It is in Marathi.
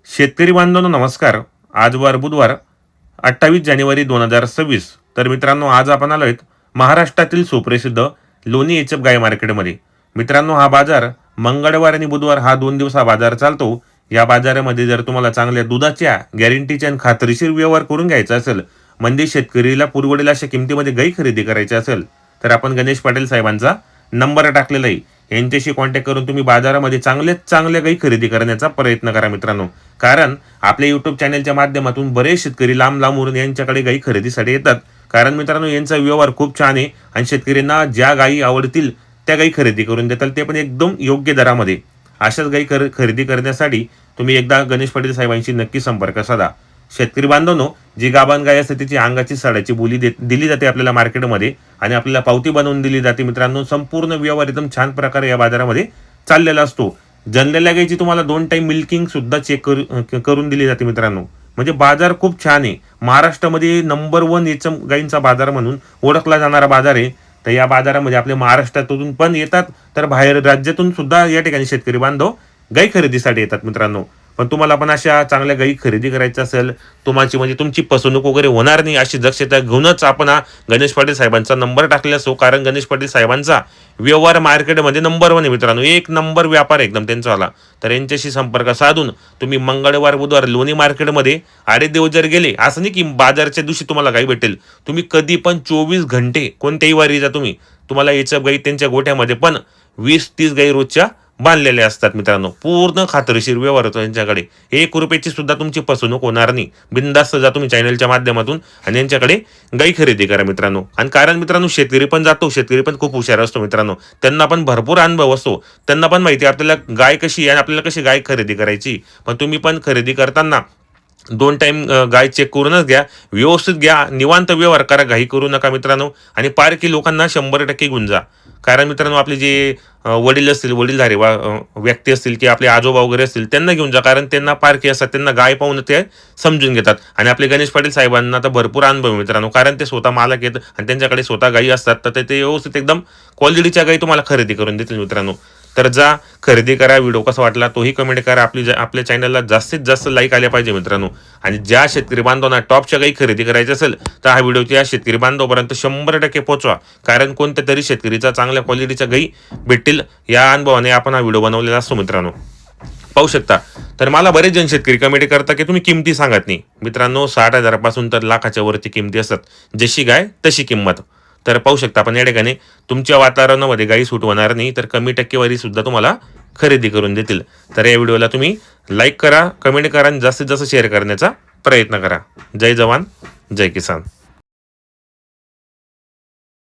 शेतकरी बांधवांनो नमस्कार. आज वार बुधवार 28 जानेवारी 2026. तर मित्रांनो आज आपण आलोय महाराष्ट्रातील सुप्रसिद्ध लोणी एचएफ गाय मार्केटमध्ये. मित्रांनो हा बाजार मंगळवार आणि बुधवार हा 2 दिवस हा बाजार चालतो. या बाजारामध्ये जर तुम्हाला चांगल्या दुधाच्या गॅरंटीच्या आणि खात्रीशीर व्यवहार करून घ्यायचा असेल, म्हणजे शेतकरीला पुरवडेल अशा किमतीमध्ये गाई खरेदी करायची असेल, तर आपण गणेश पाटील साहेबांचा नंबर टाकलेला आहे. यांच्याशी कॉन्टॅक्ट करून तुम्ही बाजारामध्ये चांगल्या गाई खरेदी करण्याचा प्रयत्न करा मित्रांनो. कारण आपल्या युट्यूब चॅनलच्या माध्यमातून बरेच शेतकरी लांब लांबवरून यांच्याकडे गाई खरेदीसाठी येतात. कारण मित्रांनो यांचा व्यवहार खूप छान आहे आणि शेतकऱ्यांना ज्या गायी आवडतील त्या गायी खरेदी करून देतात, ते पण एकदम योग्य दरामध्ये. अशाच गायी खरेदी करण्यासाठी तुम्ही एकदा गणेश पाटील साहेबांशी नक्की संपर्क साधा. शेतकरी बांधवांनो, जी गाभण गाय असते तिची अंगाची साडाची बोली दिली जाते आपल्याला मार्केटमध्ये आणि आपल्याला पावती बनवून दिली जाते मित्रांनो. संपूर्ण व्यवहार एकदम छान प्रकारे या बाजारामध्ये चाललेला असतो. जनलेल्या गायची तुम्हाला 2 टाइम मिल्किंग सुद्धा चेक करून दिली जाते मित्रांनो. म्हणजे बाजार खूप छान आहे. महाराष्ट्रामध्ये नंबर 1 याचा गायींचा बाजार म्हणून ओळखला जाणारा बाजार आहे. तर या बाजारामध्ये आपल्या महाराष्ट्रातून पण येतात, तर बाहेर राज्यातून सुद्धा या ठिकाणी शेतकरी बांधव गाई खरेदीसाठी येतात मित्रांनो. पण तुम्हाला पण अशा चांगल्या गाई खरेदी करायच्या असेल, म्हणजे तुमची फसवणूक वगैरे होणार नाही अशी दक्षता घेऊनच आपण हा गणेश पाटील साहेबांचा नंबर टाकलेला असो. कारण गणेश पाटील साहेबांचा व्यवहार मार्केटमध्ये नंबर 1 आहे मित्रांनो. एक नंबर व्यापार एकदम त्यांचा आला. तर यांच्याशी संपर्क साधून तुम्ही मंगळवार बुधवार लोणी मार्केटमध्ये आडे दिवस जर गेले, असं नाही की बाजारच्या दिवशी तुम्हाला गाई भेटेल. तुम्ही कधी पण 24 घंटे कोणत्याही वारी जा तुम्हाला याच्या गाई त्यांच्या गोठ्यामध्ये पण 20-30 गाई रोजच्या बांधलेले असतात मित्रांनो. पूर्ण खात्रीशीर व्यवहार होतो यांच्याकडे. 1 रुपयाची सुद्धा तुमची फसवणूक होणार नाही. बिनधास्त जा तुम्ही चॅनलच्या माध्यमातून आणि यांच्याकडे गाई खरेदी करा मित्रांनो. आणि कारण मित्रांनो शेतकरी पण जातो, शेतकरी पण खूप हुशार असतो मित्रांनो. त्यांना पण भरपूर अनुभव असतो. त्यांना पण माहिती आपल्याला गाय कशी आहे आणि आपल्याला कशी गाय खरेदी करायची. पण तुम्ही पण खरेदी करताना 2 टाइम गाय चेक करूनच घ्या. व्यवस्थित घ्या, निवांत व्यवहार करा, घाई करू नका मित्रांनो. आणि पारखी लोकांना 100% घेऊन जा. कारण मित्रांनो आपले जे वडील असतील, वडीलधारी व्यक्ती असतील की आपले आजोबा वगैरे असतील, त्यांना घेऊन जा. कारण त्यांना पारखी असतात, त्यांना गाय पाहून ते समजून घेतात. आणि आपले गणेश पाटील साहेबांना तर भरपूर अनुभव मित्रांनो. कारण ते स्वतः मालक आहेत आणि त्यांच्याकडे स्वतः गायी असतात. तर ते व्यवस्थित एकदम क्वालिटीच्या गायी तुम्हाला खरेदी करून देतील मित्रांनो. तर जा खरेदी करा. व्हिडिओ कसा वाटला तोही कमेंट करा. आपल्या चॅनलला जास्तीत जास्त लाईक आले पाहिजे मित्रांनो. आणि ज्या शेतकरी बांधवांना टॉपच्या गाई खरेदी करायची असेल, तर हा व्हिडिओ त्या शेतकरी बांधवापर्यंत 100% पोहोचवा. कारण कोणत्या तरी शेतकरीचा चांगल्या क्वालिटीच्या गाई भेटतील या अनुभवाने आपण हा व्हिडिओ बनवलेला असतो मित्रांनो. पाहू शकता. तर मला बरेच जण शेतकरी कमेंट करता की तुम्ही किमती सांगत नाही मित्रांनो. 60,000 पासून तर लाखाच्या वरती किमती असतात. जशी गाय तशी किंमत. तर पाहू शकता आपण या ठिकाणी तुमच्या वातावरणामध्ये गाई सूट होणार नाही, तर कमी टक्केवारी सुद्धा तुम्हाला खरेदी करून देतील. तर या व्हिडिओला तुम्ही लाईक करा, कमेंट करा आणि जास्तीत जास्त शेअर करण्याचा प्रयत्न करा. जय जवान, जय किसान.